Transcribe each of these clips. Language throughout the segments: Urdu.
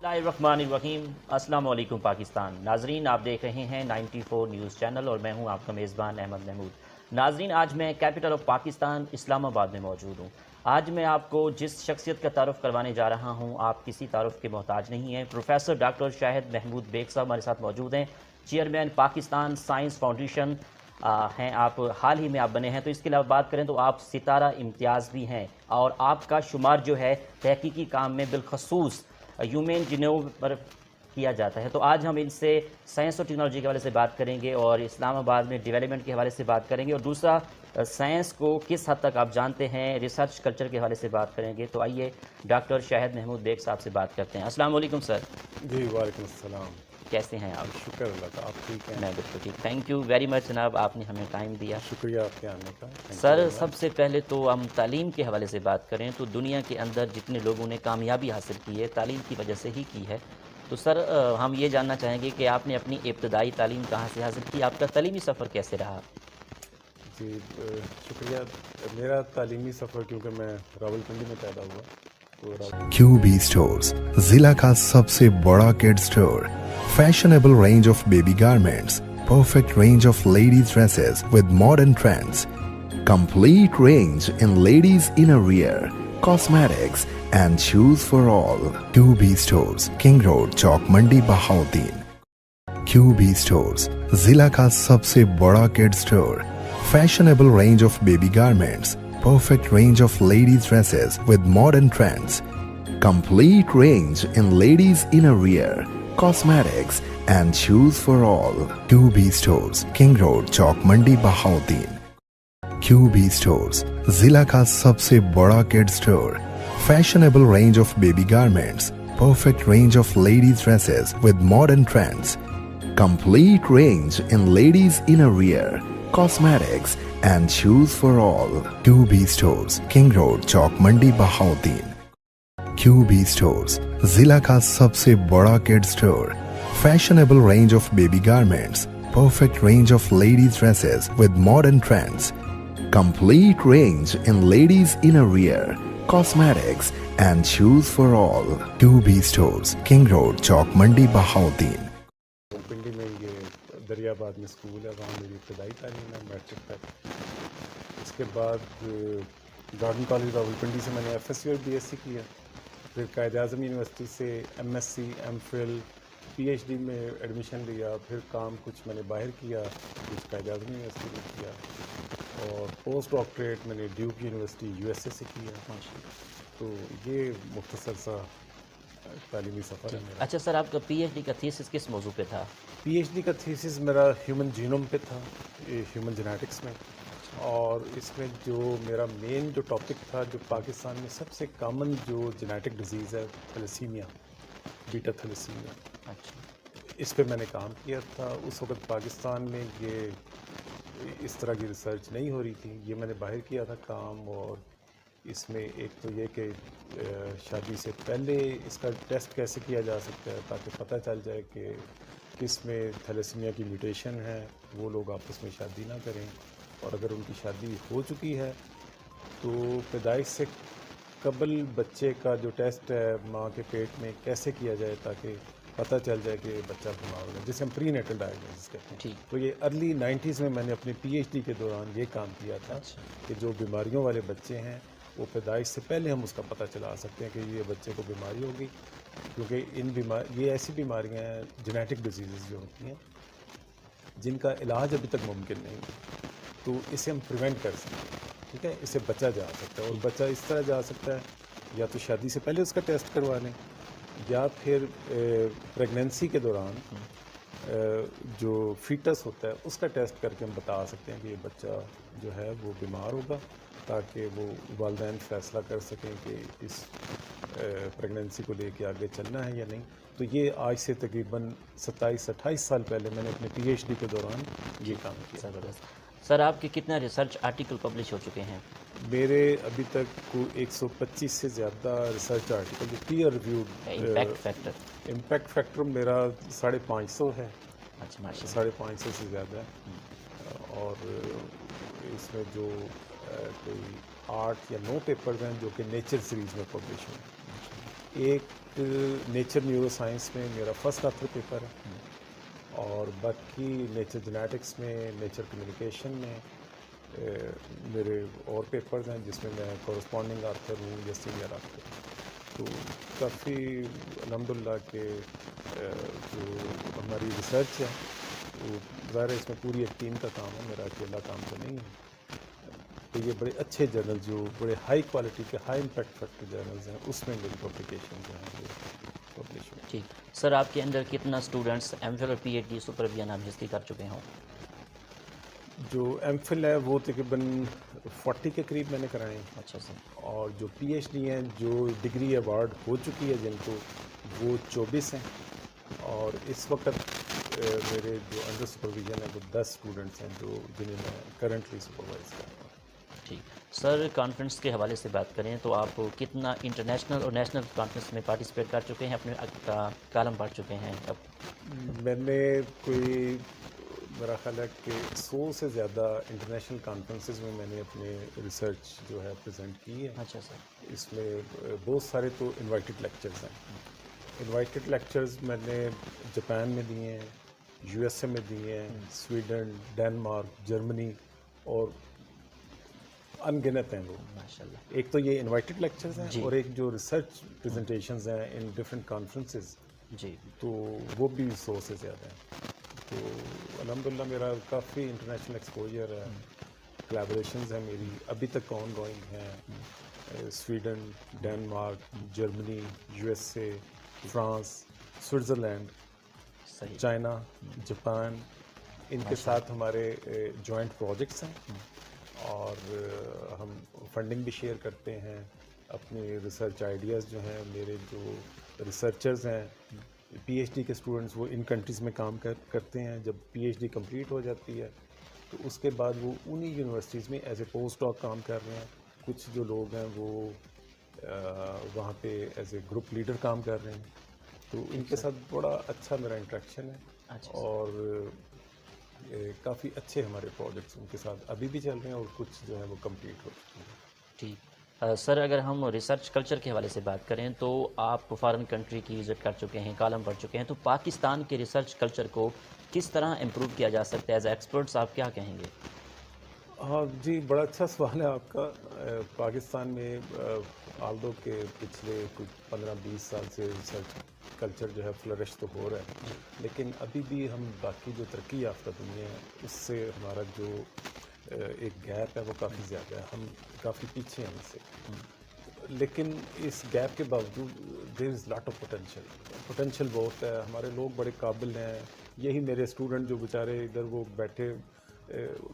الرحمن السلام علیکم پاکستان ناظرین، آپ دیکھ رہے ہیں 94 نیوز چینل اور میں ہوں آپ کا میزبان احمد محمود۔ ناظرین، آج میں کیپٹل آف پاکستان اسلام آباد میں موجود ہوں۔ آج میں آپ کو جس شخصیت کا تعارف کروانے جا رہا ہوں، آپ کسی تعارف کے محتاج نہیں ہیں۔ پروفیسر ڈاکٹر شاہد محمود بیگ صاحب ہمارے ساتھ موجود ہیں، چیئرمین پاکستان سائنس فاؤنڈیشن ہیں، آپ حال ہی میں آپ بنے ہیں۔ تو اس کے علاوہ بات کریں تو آپ ستارہ امتیاز بھی ہیں اور آپ کا شمار جو ہے تحقیقی کام میں بالخصوص ہیومن جینوم پر کیا جاتا ہے۔ تو آج ہم ان سے سائنس اور ٹیکنالوجی کے حوالے سے بات کریں گے اور اسلام آباد میں ڈیولپمنٹ کے حوالے سے بات کریں گے، اور دوسرا سائنس کو کس حد تک آپ جانتے ہیں، ریسرچ کلچر کے حوالے سے بات کریں گے۔ تو آئیے ڈاکٹر شاہد محمود بیگ صاحب سے بات کرتے ہیں۔ السلام علیکم سر۔ جی وعلیکم السلام۔ کیسے ہیں آپ؟ شکر اللہ کا، آپ ٹھیک ہیں؟ میں بالکل ٹھیک، تھینک یو ویری مچ جناب، آپ نے ہمیں ٹائم دیا۔ شکریہ آپ کے آنے کا۔ سر، سب سے پہلے تو ہم تعلیم کے حوالے سے بات کریں تو دنیا کے اندر جتنے لوگوں نے کامیابی حاصل کی ہے تعلیم کی وجہ سے ہی کی ہے۔ تو سر، ہم یہ جاننا چاہیں گے کہ آپ نے اپنی ابتدائی تعلیم کہاں سے حاصل کی، آپ کا تعلیمی سفر کیسے رہا؟ جی شکریہ۔ میرا تعلیمی سفر، کیونکہ میں راولپنڈی میں پیدا ہوا تو QB اسٹورز ضلع کا سب سے بڑا kid store, fashionable range of baby garments, perfect range of ladies dresses with modern trends, complete range in ladies innerwear, cosmetics and shoes for all. QB Stores, King Road, Chowk Mandi, Bahauddin. QB Stores ضلع کا سب سے بڑا kid store, fashionable range of baby garments, perfect range of ladies dresses with modern trends, complete range in ladies innerwear, cosmetics and shoes for all. QB Stores, King Road, Chowk Mandi, Bahauddin. QB Stores ضلع کا سب سے بڑا kid store, fashionable range of baby garments, perfect range of ladies dresses with modern trends, complete range in ladies innerwear, cosmetics and shoes for all. QB Stores, King Road, Chowk Mandi, Bahauddin. QB Stores ضلع کا سب سے بڑا kid store, fashionable range of baby garments, perfect range of ladies dresses with modern trends, complete range in ladies innerwear, cosmetics and shoes for all. QB Stores, King Road, Chowk Mandi, Bahauddin. Rawalpindi میں یہ دریا آباد میں اسکول ہے، وہاں میری ابتدائی تعلیم ہے میٹرک تک۔ اس کے بعد گارڈن کالج راولپنڈی سے میں نے FSc اور BSc کیا، پھر قائد اعظم یونیورسٹی سے MSc MPhil PhD میں ایڈمیشن لیا، پھر کام کچھ میں نے باہر کیا، کچھ قائد اعظم یونیورسٹی میں کیا، اور پوسٹ ڈاکٹریٹ میں نے ڈیوک یونیورسٹی USA سے کیا۔ تو یہ مختصر سا تعلیمی سفر ہے میرا۔ اچھا سر، آپ کا PhD کا تھیسس کس موضوع پہ تھا؟ PhD کا تھیسس میرا ہیومن جینوم پہ تھا، ہیومن جینیٹکس میں، اور اس میں جو میرا مین جو ٹاپک تھا، جو پاکستان میں سب سے کامن جو جینیٹک ڈیزیز ہے تھیلیسیمیا، بیٹا تھیلیسیمیا، اچھا، اس پہ میں نے کام کیا تھا۔ اس وقت پاکستان میں یہ اس طرح کی ریسرچ نہیں ہو رہی تھی، یہ میں نے باہر کیا تھا کام۔ اور اس میں ایک تو یہ کہ شادی سے پہلے اس کا ٹیسٹ کیسے کیا جا سکتا ہے تاکہ پتہ چل جائے کہ کس میں تھیلیسیمیا کی میوٹیشن ہے، وہ لوگ آپس میں شادی نہ کریں، اور اگر ان کی شادی ہو چکی ہے تو پیدائش سے قبل بچے کا جو ٹیسٹ ہے ماں کے پیٹ میں کیسے کیا جائے تاکہ پتہ چل جائے کہ بچہ بیمار ہو گیا، جسے ہم پری نیٹل ڈائگنوسس کہتے ہیں۔ ٹھیک، تو یہ ارلی 90s میں نے اپنے PhD کے دوران یہ کام کیا تھا کہ جو بیماریوں والے بچے ہیں وہ پیدائش سے پہلے ہم اس کا پتہ چلا سکتے ہیں کہ یہ بچے کو بیماری ہوگی، کیونکہ یہ ایسی بیماریاں ہیں جینیٹک ڈیزیزز جو ہوتی ہیں جن کا علاج ابھی تک ممکن نہیں ہے، تو اسے ہم پریونٹ کر سکتے ہیں، ٹھیک ہے، اسے بچا جا سکتا ہے۔ اور بچہ اس طرح جا سکتا ہے یا تو شادی سے پہلے اس کا ٹیسٹ کروا لیں، یا پھر پریگنینسی کے دوران جو فیٹس ہوتا ہے اس کا ٹیسٹ کر کے ہم بتا سکتے ہیں کہ یہ بچہ جو ہے وہ بیمار ہوگا، تاکہ وہ والدین فیصلہ کر سکیں کہ اس پریگنینسی کو لے کے آگے چلنا ہے یا نہیں۔ تو یہ آج سے تقریباً 27-28 سال پہلے میں نے اپنے PhD کے دوران یہ کام کیا۔ زبردست۔ سر، آپ کے کتنا ریسرچ آرٹیکل پبلش ہو چکے ہیں؟ میرے ابھی تک کو 125 سے زیادہ ریسرچ آرٹیکل جو پیئر ریویوڈ۔ امپیکٹ فیکٹر میرا 550 ہے، اچھا، ماشاء 550 سے زیادہ ہے، اور اس میں جو کوئی 8 یا 9 پیپرز ہیں جو کہ نیچر سیریز میں پبلش ہوئے ہیں۔ ایک نیچر نیورو سائنس میں میرا فرسٹ آتھر پیپر ہے، اور باقی نیچر جینیٹکس میں، نیچر کمیونیکیشن میں میرے اور پیپرز ہیں جس میں میں کورسپونڈنگ آتھر ہوں یا سینئر آتھر ہوں. تو کافی الحمدللہ کہ جو ہماری ریسرچ ہے وہ ظاہر ہے اس میں پوری ایک ٹیم کا کام ہے، میرا اکیلا کام تو نہیں ہے. تو یہ بڑے اچھے جرنل جو بڑے ہائی کوالٹی کے ہائی امپیکٹ فیکٹر جرنلز ہیں اس میں میری پبلیکیشن جو ہیں وہ پبلش ہوئی. ٹھیک سر، آپ کے اندر کتنا اسٹوڈنٹس ایم فل اور پی ایچ ڈی سپر بھی نامزدگی کر چکے ہوں؟ جو ایم فل ہے وہ تقریباً 40 کے قریب میں نے کرائے ہیں، اچھا سر. اور جو پی ایچ ڈی ہیں جو ڈگری ایوارڈ ہو چکی ہے جن کو وہ 24 ہیں، اور اس وقت میرے جو انڈر سپرویژن ہے وہ 10 اسٹوڈنٹس ہیں جو جنہیں میں کرنٹلی سپروائز کر رہا ہوں. ٹھیک سر، کانفرنس کے حوالے سے بات کریں تو آپ کتنا انٹرنیشنل اور نیشنل کانفرنس میں پارٹیسپیٹ کر چکے ہیں، اپنے کالم پڑھ چکے ہیں اب؟ میں نے کوئی میرا خیال ہے کہ 100 سے زیادہ انٹرنیشنل کانفرنسز میں نے اپنے ریسرچ جو ہے پریزنٹ کی ہے. اچھا سر. اس میں بہت سارے تو انوائٹڈ لیکچرز ہیں. انوائٹڈ لیکچرز میں نے جاپان میں دیے ہیں، یو ایس اے میں دیے ہیں، سویڈن، ڈینمارک، جرمنی، اور انگنت ہیں وہ. ماشاء اللہ. ایک تو یہ انوائٹڈ لیکچرز ہیں، جی. اور ایک جو ریسرچ پریزنٹیشنز ہیں ان ڈفرینٹ کانفرنسز، جی. تو وہ بھی 100 سے زیادہ ہیں. تو الحمدللہ میرا کافی انٹرنیشنل ایکسپوجر ہے. کلیبریشنز ہیں میری ابھی تک آن گوئنگ ہیں، Sweden, Denmark, Germany, you S a, France, Switzerland, صحیح. چائنا، جاپان، ان کے ساتھ ہمارے جوائنٹ پروجیکٹس ہیں، اور ہم فنڈنگ بھی شیئر کرتے ہیں. اپنے ریسرچ آئیڈیاز جو ہیں، میرے جو ریسرچرز ہیں پی ایچ ڈی کے اسٹوڈنٹس وہ ان کنٹریز میں کام کرتے ہیں. جب پی ایچ ڈی کمپلیٹ ہو جاتی ہے تو اس کے بعد وہ انہی یونیورسٹیز میں ایز اے پوسٹ ڈاک کام کر رہے ہیں. کچھ جو لوگ ہیں وہ وہاں پہ ایز اے گروپ لیڈر کام کر رہے ہیں. تو ان کے ساتھ بڑا اچھا میرا انٹریکشن ہے، اور کافی اچھے ہمارے پروجیکٹس ان کے ساتھ ابھی بھی چل رہے ہیں، اور کچھ جو ہے وہ کمپلیٹ ہو چکے ہیں. ٹھیک سر، اگر ہم ریسرچ کلچر کے حوالے سے بات کریں تو آپ فارن کنٹری کی وزٹ کر چکے ہیں، کالم پڑھ چکے ہیں، تو پاکستان کے ریسرچ کلچر کو کس طرح امپروو کیا جا سکتا ہے؟ ایز ایکسپرٹس آپ کیا کہیں گے؟ ہاں جی، بڑا اچھا سوال ہے آپ کا. پاکستان میں آلدو کے پچھلے کچھ 15-20 سال سے ریسرچ کلچر جو ہے فلرش تو ہو رہا ہے، لیکن ابھی بھی ہم باقی جو ترقی یافتہ دنیا ہے اس سے ہمارا جو ایک گیپ ہے وہ کافی زیادہ ہے. ہم کافی پیچھے ہیں اس سے. لیکن اس گیپ کے باوجود دیر از لاٹ آف پوٹینشیل بہت ہے. ہمارے لوگ بڑے قابل ہیں. یہی میرے اسٹوڈنٹ جو بیچارے ادھر وہ بیٹھے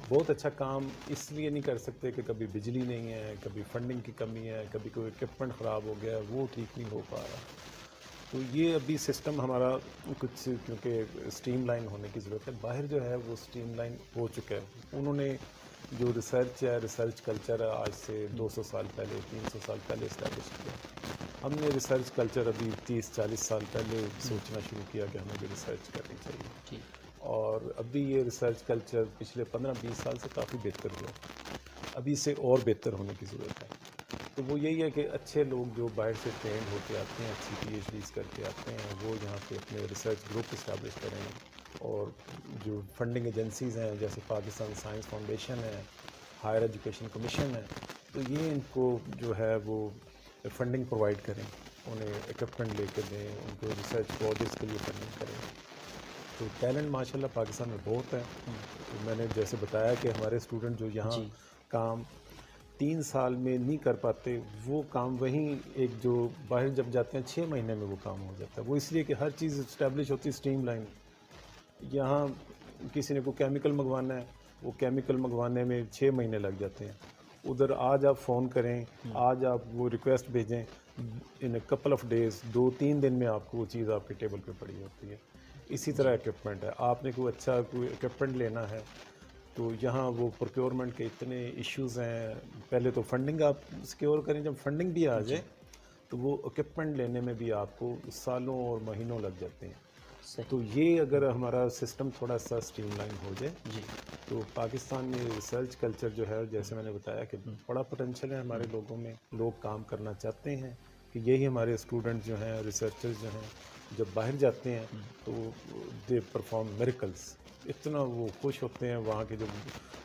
بہت اچھا کام اس لیے نہیں کر سکتے کہ کبھی بجلی نہیں ہے، کبھی فنڈنگ کی کمی ہے، کبھی کوئی اکوپمنٹ خراب ہو گیا وہ ٹھیک نہیں ہو پا رہا. تو یہ ابھی سسٹم ہمارا کچھ کیونکہ اسٹریم لائن ہونے کی ضرورت ہے. باہر جو ہے وہ اسٹریم لائن ہو چکا ہے. انہوں نے جو ریسرچ ہے، ریسرچ کلچر ہے، آج سے 200 سال پہلے 300 سال پہلے اسٹیبلش کیا. ہم نے ریسرچ کلچر ابھی 30-40 سال پہلے سوچنا شروع کیا کہ ہمیں بھی ریسرچ کرنی چاہیے، اور ابھی یہ ریسرچ کلچر پچھلے 15-20 سال سے کافی بہتر ہوا. ابھی سے اور بہتر ہونے کی ضرورت ہے. تو وہ یہی ہے کہ اچھے لوگ جو باہر سے ٹرینڈ ہوتے آتے ہیں، اچھی پی ایچ ڈیز کر کے آتے ہیں، وہ یہاں پہ اپنے ریسرچ گروپ اسٹیبلش کریں. اور جو فنڈنگ ایجنسیز ہیں جیسے پاکستان سائنس فاؤنڈیشن ہے، ہائر ایجوکیشن کمیشن ہے، تو یہ ان کو جو ہے وہ فنڈنگ پرووائڈ کریں، انہیں اکوپمنٹ لے کے دیں، ان کو ریسرچ پروجیکٹس کے لیے فنڈنگ کریں. تو ٹیلنٹ ماشاءاللہ پاکستان میں بہت ہے. میں نے جیسے بتایا کہ ہمارے اسٹوڈنٹ جو یہاں کام 3 سال میں نہیں کر پاتے، وہ کام وہیں ایک جو باہر جب جاتے ہیں 6 مہینے میں وہ کام ہو جاتا ہے. وہ اس لیے کہ ہر چیز اسٹیبلش ہوتی ہے اسٹریم لائن. یہاں کسی نے کوئی کیمیکل منگوانا ہے، وہ کیمیکل منگوانے میں 6 مہینے لگ جاتے ہیں. ادھر آج آپ فون کریں، آج آپ وہ ریکویسٹ بھیجیں، ان اے کپل آف ڈیز 2-3 دن میں آپ کو وہ چیز آپ کے ٹیبل پہ پڑی ہوتی ہے. اسی طرح اکوپمنٹ ہے. آپ نے کوئی اچھا کوئی اکوپمنٹ لینا ہے تو یہاں وہ پروکیورمنٹ کے اتنے ایشوز ہیں. پہلے تو فنڈنگ آپ سیکیور کریں، جب فنڈنگ بھی آ جائے تو وہ اکوپمنٹ لینے میں بھی آپ کو سالوں اور مہینوں لگ جاتے ہیں. تو یہ اگر ہمارا سسٹم تھوڑا سا اسٹریم لائن ہو جائے تو پاکستان میں ریسرچ کلچر جو ہے، جیسے میں نے بتایا کہ بڑا پوٹینشیل ہے ہمارے لوگوں میں. لوگ کام کرنا چاہتے ہیں، کہ یہی ہمارے اسٹوڈنٹ جو ہیں، ریسرچرز جو ہیں، جب باہر جاتے ہیں تو دے پرفارم میریکلس. اتنا وہ خوش ہوتے ہیں وہاں کے جو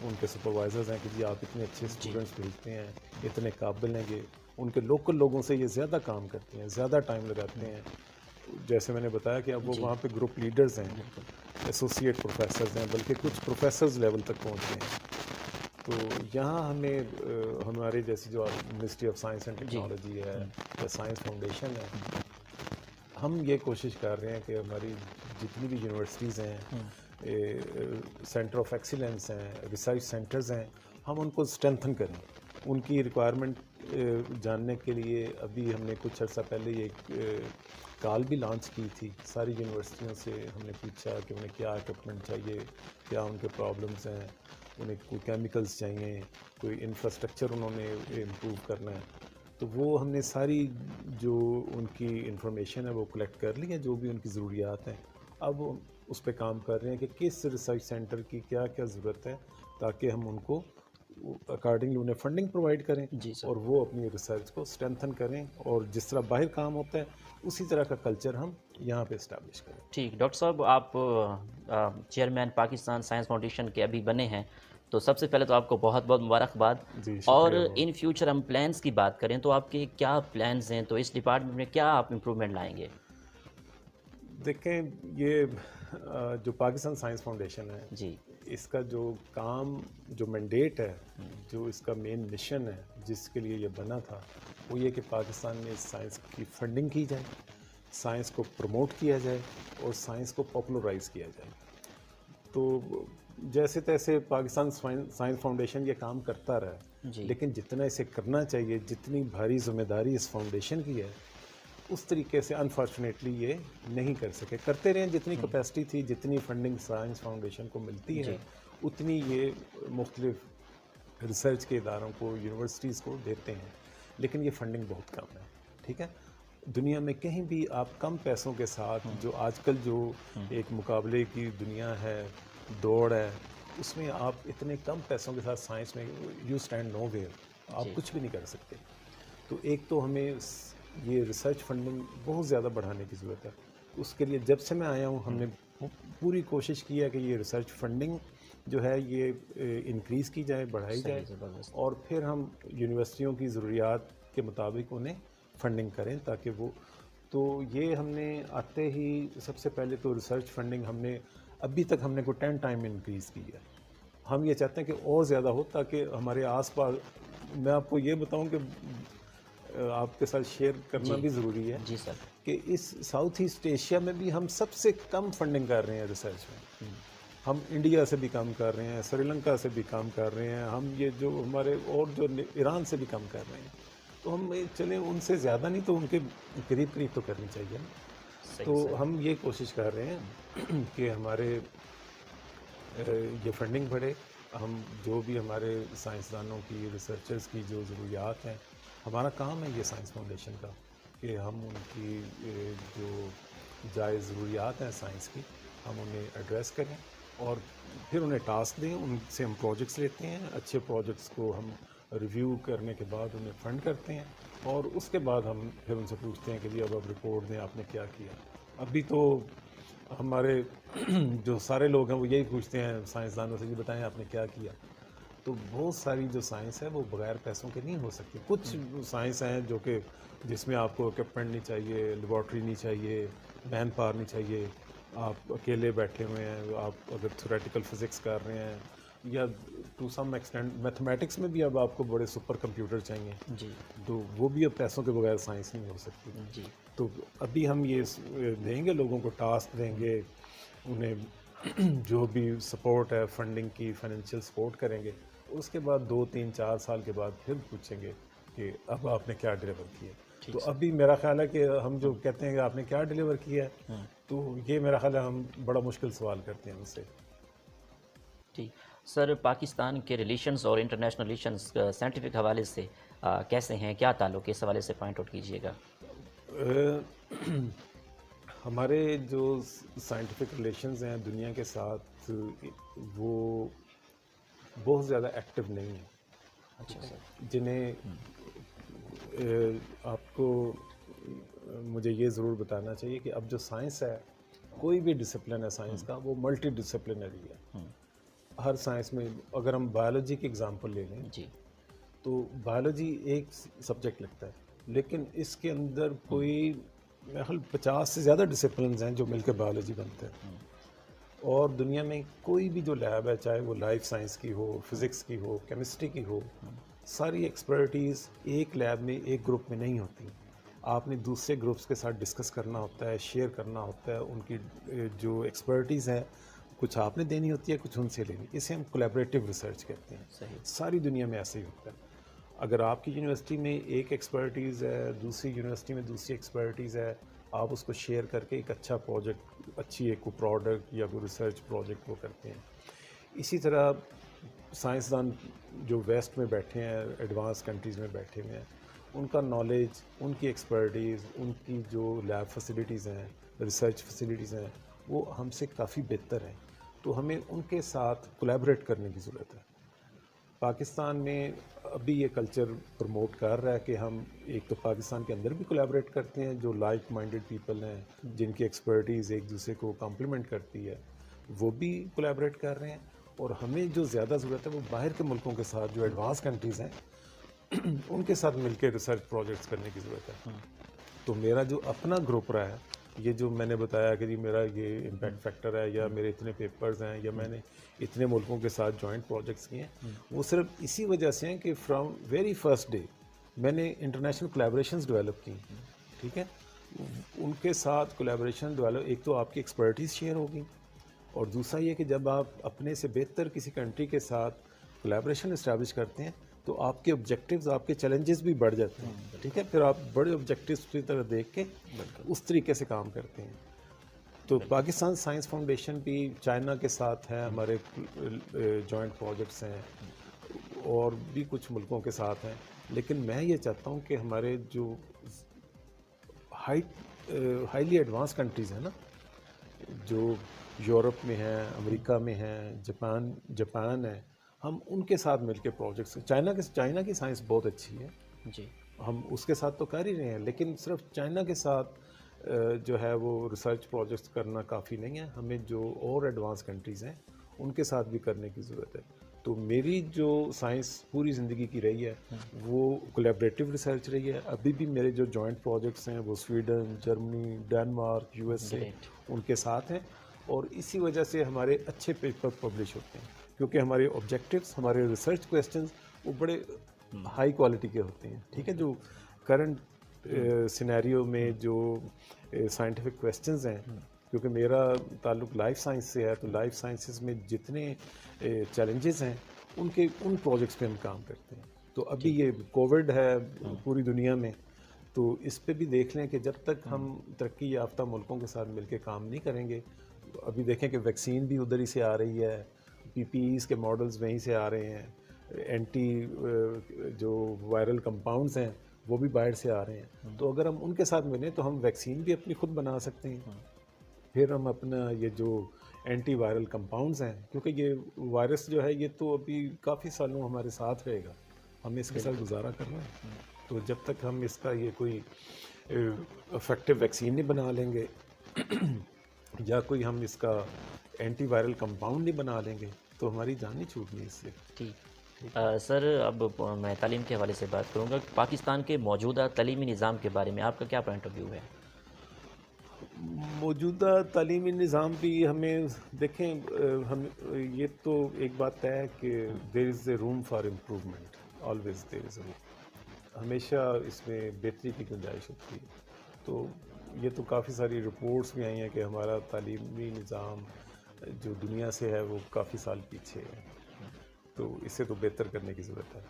ان کے سپروائزرز ہیں کہ جی آپ اتنے اچھے اسٹوڈنٹس بھیجتے ہیں، اتنے قابل ہیں. یہ ان کے لوکل لوگوں سے یہ زیادہ کام کرتے ہیں، زیادہ ٹائم لگاتے ہیں. جیسے میں نے بتایا کہ اب وہ وہاں پہ گروپ لیڈرز ہیں، ایسوسیٹ پروفیسرز ہیں، بلکہ کچھ پروفیسرز لیول تک پہنچ گئے ہیں. تو یہاں ہمیں ہمارے جیسی جو ministry of science and technology ہے یا سائنس فاؤنڈیشن ہے، ہم یہ کوشش کر رہے ہیں کہ ہماری جتنی بھی یونیورسٹیز ہیں، سینٹر آف ایکسیلنس ہیں، ریسرچ سینٹرز ہیں، ہم ان کو اسٹرینتھن کریں. ان کی ریکوائرمنٹ جاننے کے لیے ابھی ہم نے کچھ عرصہ پہلے یہ کال بھی لانچ کی تھی. ساری یونیورسٹیوں سے ہم نے پوچھا کہ انہیں کیا اکوپمنٹ چاہیے، کیا ان کے پرابلمس ہیں، انہیں کوئی کیمیکلز چاہیے، کوئی انفراسٹرکچر انہوں نے امپروو کرنا ہے. تو وہ ہم نے ساری جو ان کی انفارمیشن ہے وہ کلیکٹ کر لی ہے، جو بھی ان کی ضروریات ہیں. اب اس پہ کام کر رہے ہیں کہ کس ریسرچ سینٹر کی کیا کیا ضرورت ہے، تاکہ ہم ان کو اکارڈنگلی انہیں فنڈنگ پرووائڈ کریں اور وہ اپنی ریسرچ کو اسٹرینتھن کریں، اور جس طرح باہر کام ہوتا ہے اسی طرح کا کلچر ہم یہاں پہ اسٹیبلش کریں. ٹھیک. ڈاکٹر صاحب، آپ چیئرمین پاکستان سائنس فاؤنڈیشن کے ابھی بنے ہیں، تو سب سے پہلے تو آپ کو بہت بہت مبارکباد. جی اور شکریہ. ان فیوچر ہم پلانس کی بات کریں تو آپ کے کیا پلانز ہیں؟ تو اس ڈپارٹمنٹ میں کیا آپ امپروومنٹ لائیں گے؟ دیکھیں، یہ جو پاکستان سائنس فاؤنڈیشن ہے، جی اس کا جو کام، جو مینڈیٹ ہے، جو اس کا مین مشن ہے جس کے لیے یہ بنا تھا، وہ یہ کہ پاکستان میں سائنس کی فنڈنگ کی جائے، سائنس کو پروموٹ کیا جائے اور سائنس کو پاپولرائز کیا جائے. تو جیسے تیسے پاکستان سائنس فاؤنڈیشن یہ کام کرتا رہا ہے، جی لیکن جتنا اسے کرنا چاہیے، جتنی بھاری ذمہ داری اس فاؤنڈیشن کی ہے، اس طریقے سے انفارچونیٹلی یہ نہیں کر سکے. کرتے رہے جتنی کیپیسٹی تھی، جتنی فنڈنگ سائنس فاؤنڈیشن کو ملتی ہے، اتنی یہ مختلف ریسرچ کے اداروں کو، یونیورسٹیز کو دیتے ہیں، لیکن یہ فنڈنگ بہت کم ہے. ٹھیک ہے، دنیا میں کہیں بھی آپ کم پیسوں کے ساتھ، جو آج کل جو ایک مقابلے کی دنیا ہے، دوڑ ہے، اس میں آپ اتنے کم پیسوں کے ساتھ سائنس میں یو اسٹینڈ نو ویئر، آپ کچھ بھی نہیں کر سکتے. تو ایک تو ہمیں یہ ریسرچ فنڈنگ بہت زیادہ بڑھانے کی ضرورت ہے. اس کے لیے جب سے میں آیا ہوں، ہم نے پوری کوشش کی ہے کہ یہ ریسرچ فنڈنگ جو ہے یہ انکریز کی جائے، بڑھائی جائے، اور پھر ہم یونیورسٹیوں کی ضروریات کے مطابق انہیں فنڈنگ کریں تاکہ وہ. تو یہ ہم نے آتے ہی سب سے پہلے تو ریسرچ فنڈنگ ہم نے ابھی تک ہم نے کوئی 10 ٹائم انکریز کی ہے. ہم یہ چاہتے ہیں کہ اور زیادہ ہو تاکہ ہمارے آس پاس. میں آپ کو یہ بتاؤں کہ آپ کے ساتھ شیئر کرنا بھی ضروری ہے. جی سر. کہ اس ساؤتھ ایسٹ ایشیا میں بھی ہم سب سے کم فنڈنگ کر رہے ہیں ریسرچ میں. ہم انڈیا سے بھی کام کر رہے ہیں، سری لنکا سے بھی کام کر رہے ہیں، ہم یہ جو ہمارے اور جو ایران سے بھی کام کر رہے ہیں. تو ہم چلیں ان سے زیادہ نہیں تو ان کے قریب قریب تو کرنی چاہیے نا. تو ہم یہ کوشش کر رہے ہیں کہ ہمارے یہ فنڈنگ بڑھے. ہم جو بھی ہمارے سائنسدانوں کی، ریسرچرز کی جو ضروریات ہیں، ہمارا کام ہے یہ سائنس فاؤنڈیشن کا کہ ہم ان کی جو جائز ضروریات ہیں سائنس کی، ہم انہیں ایڈریس کریں اور پھر انہیں ٹاسک دیں. ان سے ہم پروجیکٹس لیتے ہیں، اچھے پروجیکٹس کو ہم ریویو کرنے کے بعد انہیں فنڈ کرتے ہیں، اور اس کے بعد ہم پھر ان سے پوچھتے ہیں کہ جی اب رپورٹ دیں، آپ نے کیا کیا. ابھی تو ہمارے جو سارے لوگ ہیں وہ یہی پوچھتے ہیں سائنسدانوں سے، یہ بتائیں آپ نے کیا کیا. تو بہت ساری جو سائنس ہے وہ بغیر پیسوں کے نہیں ہو سکتی. کچھ سائنس ہیں جو کہ جس میں آپ کو اکوپمنٹ نہیں چاہیے، لیبارٹری نہیں چاہیے، مین پاور نہیں چاہیے، آپ اکیلے بیٹھے ہوئے ہیں، آپ اگر تھیوریٹیکل فزکس کر رہے ہیں، یا ٹو سم ایکسٹینٹ میتھمیٹکس میں بھی اب آپ کو بڑے سپر کمپیوٹر چاہیے. جی. تو وہ بھی اب پیسوں کے بغیر سائنس نہیں ہو سکتی. جی. تو ابھی ہم یہ دیں گے، لوگوں کو ٹاسک دیں گے، انہیں جو بھی سپورٹ ہے فنڈنگ کی، فائنینشیل سپورٹ کریں گے. اس کے بعد 2 3 4 سال کے بعد پھر پوچھیں گے کہ اب آپ نے کیا ڈلیور کیا. تو ابھی میرا خیال ہے کہ ہم جو کہتے ہیں کہ آپ نے کیا ڈلیور کیا ہے، تو یہ میرا خیال ہے ہم بڑا مشکل سوال کرتے ہیں ان سے. ٹھیک سر. پاکستان کے ریلیشنز اور انٹرنیشنل ریلیشنز سائنٹیفک حوالے سے کیسے ہیں؟ کیا تعلق ہے؟ اس حوالے سے پوائنٹ آؤٹ کیجیے گا. ہمارے جو سائنٹیفک ریلیشنز ہیں دنیا کے ساتھ، وہ بہت زیادہ ایکٹیو نہیں ہیں. اچھا سر. جنہیں آپ کو مجھے یہ ضرور بتانا چاہیے کہ اب جو سائنس ہے، کوئی بھی ڈسپلن ہے سائنس کا، وہ ملٹی ڈسپلنری ہے. ہر سائنس میں اگر ہم بایولوجی کی اگزامپل لے لیں جی تو بایولوجی ایک سبجیکٹ لگتا ہے، لیکن اس کے اندر کوئی 50 سے زیادہ ڈسپلنز ہیں جو مل کے بایولوجی بنتے ہیں. اور دنیا میں کوئی بھی جو لیب ہے، چاہے وہ لائف سائنس کی ہو، فزکس کی ہو، کیمسٹری کی ہو، ساری ایکسپرٹیز ایک لیب میں ایک گروپ میں نہیں ہوتی. آپ نے دوسرے گروپس کے ساتھ ڈسکس کرنا ہوتا ہے، شیئر کرنا ہوتا ہے. ان کی جو ایکسپرٹیز ہے کچھ آپ نے دینی ہوتی ہے، کچھ ان سے لینی. اسے ہم کولیبریٹو ریسرچ کہتے ہیں. صحیح. ساری دنیا میں ایسے ہی ہوتا ہے. اگر آپ کی یونیورسٹی میں ایک ایکسپرٹیز ہے، دوسری یونیورسٹی میں دوسری ایکسپرٹیز ہے، آپ اس کو شیئر کر کے ایک اچھا پروجیکٹ، اچھی ایک کو پروڈکٹ یا کوئی ریسرچ پروجیکٹ وہ کرتے ہیں. اسی طرح سائنسدان جو ویسٹ میں بیٹھے ہیں، ایڈوانس کنٹریز میں بیٹھے ہوئے ہیں، ان کا نالج، ان کی ایکسپرٹیز، ان کی جو لیب فیسلٹیز ہیں، ریسرچ فیسلٹیز ہیں، وہ ہم سے کافی بہتر ہیں. تو ہمیں ان کے ساتھ کولیبریٹ کرنے کی ضرورت ہے. پاکستان میں ابھی یہ کلچر پروموٹ کر رہا ہے کہ ہم ایک تو پاکستان کے اندر بھی کولیبریٹ کرتے ہیں، جو لائک مائنڈڈ پیپل ہیں جن کی ایکسپرٹیز ایک دوسرے کو کمپلیمنٹ کرتی ہے، وہ بھی کولیبریٹ کر رہے ہیں. اور ہمیں جو زیادہ ضرورت ہے وہ باہر کے ملکوں کے ساتھ، جو ایڈوانس کنٹریز ہیں ان کے ساتھ مل کے ریسرچ پروجیکٹس کرنے کی ضرورت ہے. تو میرا جو اپنا گروپ رہا ہے، یہ جو میں نے بتایا کہ جی میرا یہ امپیکٹ فیکٹر ہے، یا میرے اتنے پیپرز ہیں، یا میں نے اتنے ملکوں کے ساتھ جوائنٹ پروجیکٹس کیے ہیں، وہ صرف اسی وجہ سے ہیں کہ فرام ویری فرسٹ ڈے میں نے انٹرنیشنل کولیبریشنز ڈیولپ کی. ٹھیک ہے، ان کے ساتھ کولیبریشن ڈیولپ، ایک تو آپ کی ایکسپرٹیز شیئر ہوگی، اور دوسرا یہ کہ جب آپ اپنے سے بہتر کسی کنٹری کے ساتھ کولیبریشن اسٹیبلش کرتے ہیں تو آپ کے آبجیکٹیوز، آپ کے چیلنجز بھی بڑھ جاتے ہیں. ٹھیک ہے، پھر آپ بڑے آبجیکٹیوز کی طرح دیکھ کے اس طریقے سے کام کرتے ہیں. تو پاکستان سائنس فاؤنڈیشن بھی چائنا کے ساتھ ہے، ہمارے جوائنٹ پروجیکٹس ہیں، اور بھی کچھ ملکوں کے ساتھ ہیں. لیکن میں یہ چاہتا ہوں کہ ہمارے جو ہائیلی ایڈوانس کنٹریز ہیں نا، جو یورپ میں ہیں، امریکہ میں ہیں، جاپان ہے، ہم ان کے ساتھ مل کے پروجیکٹس، چائنا کی سائنس بہت اچھی ہے، جی ہم اس کے ساتھ تو کر ہی رہے ہیں، لیکن صرف چائنا کے ساتھ جو ہے وہ ریسرچ پروجیکٹس کرنا کافی نہیں ہے. ہمیں جو اور ایڈوانس کنٹریز ہیں ان کے ساتھ بھی کرنے کی ضرورت ہے. تو میری جو سائنس پوری زندگی کی رہی ہے وہ کولیبریٹو ریسرچ رہی ہے. ابھی بھی میرے جو جوائنٹ پروجیکٹس ہیں وہ Sweden, Germany, Denmark, U S A ان کے ساتھ ہیں، اور اسی وجہ سے ہمارے اچھے پیپر پبلش ہوتے ہیں، کیونکہ ہمارے آبجیکٹیوز، ہمارے ریسرچ کویسچنز وہ بڑے ہائی کوالٹی کے ہوتے ہیں. ٹھیک ہے، جو کرنٹ سینیریو میں جو سائنٹیفک کویسچنز ہیں، کیونکہ میرا تعلق لائف سائنس سے ہے، تو لائف سائنسز میں جتنے چیلنجز ہیں ان پروجیکٹس پہ ہم کام کرتے ہیں. تو ابھی یہ کووڈ ہے پوری دنیا میں، تو اس پہ بھی دیکھ لیں کہ جب تک ہم ترقی یافتہ ملکوں کے ساتھ مل کے کام نہیں کریں گے، ابھی دیکھیں کہ ویکسین بھی ادھر ہی سے آ رہی ہے، پی پی ایز کے ماڈلز وہیں سے آ رہے ہیں، اینٹی جو وائرل کمپاؤنڈز ہیں وہ بھی باہر سے آ رہے ہیں. تو اگر ہم ان کے ساتھ ملیں تو ہم ویکسین بھی اپنی خود بنا سکتے ہیں. پھر ہم اپنا یہ جو اینٹی وائرل کمپاؤنڈز ہیں، کیونکہ یہ وائرس جو ہے یہ تو ابھی کافی سالوں ہمارے ساتھ رہے گا، ہمیں اس کے ساتھ گزارا کرنا ہے. تو جب تک ہم اس کا یہ کوئی افیکٹو ویکسین نہیں بنا لیں گے یا کوئی ہم اس کا اینٹی وائرل کمپاؤنڈ نہیں بنا لیں گے تو ہماری جان نہیں چھوٹنی اس سے. ٹھیک. سر اب میں تعلیم کے حوالے سے بات کروں گا. پاکستان کے موجودہ تعلیمی نظام کے بارے میں آپ کا کیا پوائنٹ آف ویو ہے؟ موجودہ تعلیمی نظام بھی ہمیں دیکھیں، ہم یہ تو ایک بات ہے کہ there is a room for improvement, always there is a room, ہمیشہ اس میں بہتری کی گنجائش ہوتی ہے. تو یہ تو کافی ساری رپورٹس بھی آئی ہیں کہ ہمارا تعلیمی نظام جو دنیا سے ہے وہ کافی سال پیچھے ہے، تو اسے تو بہتر کرنے کی ضرورت ہے.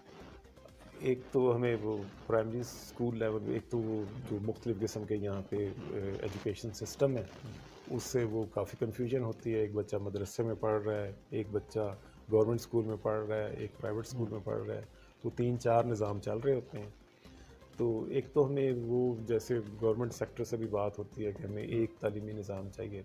ایک تو ہمیں وہ پرائمری اسکول لیول، ایک تو وہ جو مختلف قسم کے یہاں پہ ایجوکیشن سسٹم ہے اس سے وہ کافی کنفیوژن ہوتی ہے. ایک بچہ مدرسے میں پڑھ رہا ہے، ایک بچہ گورنمنٹ اسکول میں پڑھ رہا ہے، ایک پرائیویٹ اسکول میں پڑھ رہا ہے، تو 3-4 نظام چل رہے ہوتے ہیں. تو ایک تو ہمیں وہ جیسے گورنمنٹ سیکٹر سے بھی بات ہوتی ہے کہ ہمیں ایک تعلیمی نظام چاہیے،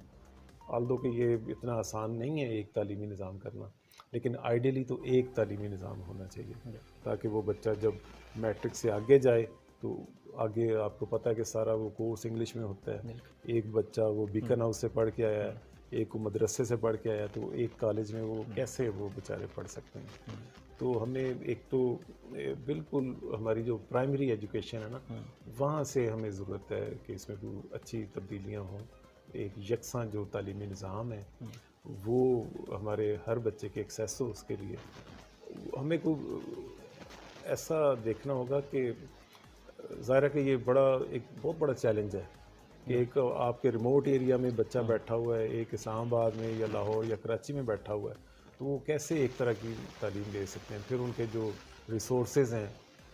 آلدو کہ یہ اتنا آسان نہیں ہے ایک تعلیمی نظام کرنا، لیکن آئیڈیلی تو ایک تعلیمی نظام ہونا چاہیے تاکہ وہ بچہ جب میٹرک سے آگے جائے تو آگے آپ کو پتہ ہے کہ سارا وہ کورس انگلش میں ہوتا ہے. ایک بچہ وہ بیکن ہاؤس سے پڑھ کے آیا ہے, ایک وہ مدرسے سے پڑھ کے آیا, تو ایک کالج میں وہ کیسے وہ بیچارے پڑھ سکتے ہیں. تو ہمیں ایک تو بالکل ہماری جو پرائمری ایجوکیشن ہے نا, وہاں سے ہمیں ضرورت ہے کہ اس میں کوئی اچھی تبدیلیاں ہوں. ایک یکساں جو تعلیمی نظام ہے وہ ہمارے ہر بچے کے ایکسیس ہو, اس کے لیے ہمیں کوئی ایسا دیکھنا ہوگا کہ ظاہر ہے کہ یہ ایک بہت بڑا چیلنج ہے کہ ایک آپ کے ریموٹ ایریا میں بچہ بیٹھا ہوا ہے, ایک اسلام آباد میں یا لاہور یا کراچی میں بیٹھا ہوا ہے, تو وہ کیسے ایک طرح کی تعلیم لے سکتے ہیں. پھر ان کے جو ریسورسز ہیں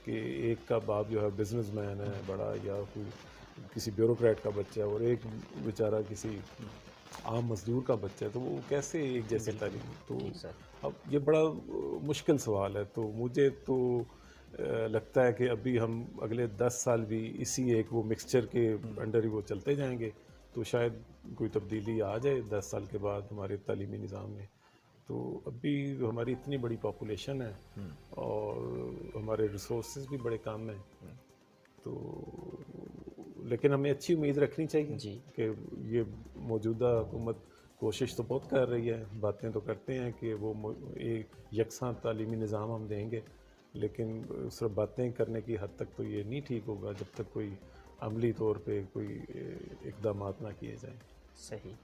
کہ ایک کا باپ جو ہے بزنس مین ہے بڑا, یا کوئی کسی بیوروکریٹ کا بچہ ہے, اور ایک بیچارہ کسی عام مزدور کا بچہ ہے, تو وہ کیسے ایک جیسے تعلیم. تو اب یہ بڑا مشکل سوال ہے. تو مجھے تو لگتا ہے کہ ابھی ہم اگلے 10 سال بھی اسی ایک وہ مکسچر کے انڈر ہی وہ چلتے جائیں گے, تو شاید کوئی تبدیلی آ جائے 10 سال کے بعد ہمارے تعلیمی نظام میں. تو ابھی ہماری اتنی بڑی پاپولیشن ہے اور ہمارے ریسورسز بھی بڑے کم ہیں, تو لیکن ہمیں اچھی امید رکھنی چاہیے کہ یہ موجودہ حکومت کوشش تو بہت کر رہی ہے, باتیں تو کرتے ہیں کہ وہ ایک یکساں تعلیمی نظام ہم دیں گے, لیکن صرف باتیں کرنے کی حد تک تو یہ نہیں ٹھیک ہوگا جب تک کوئی عملی طور پہ کوئی اقدامات نہ کیے جائیں. صحیح,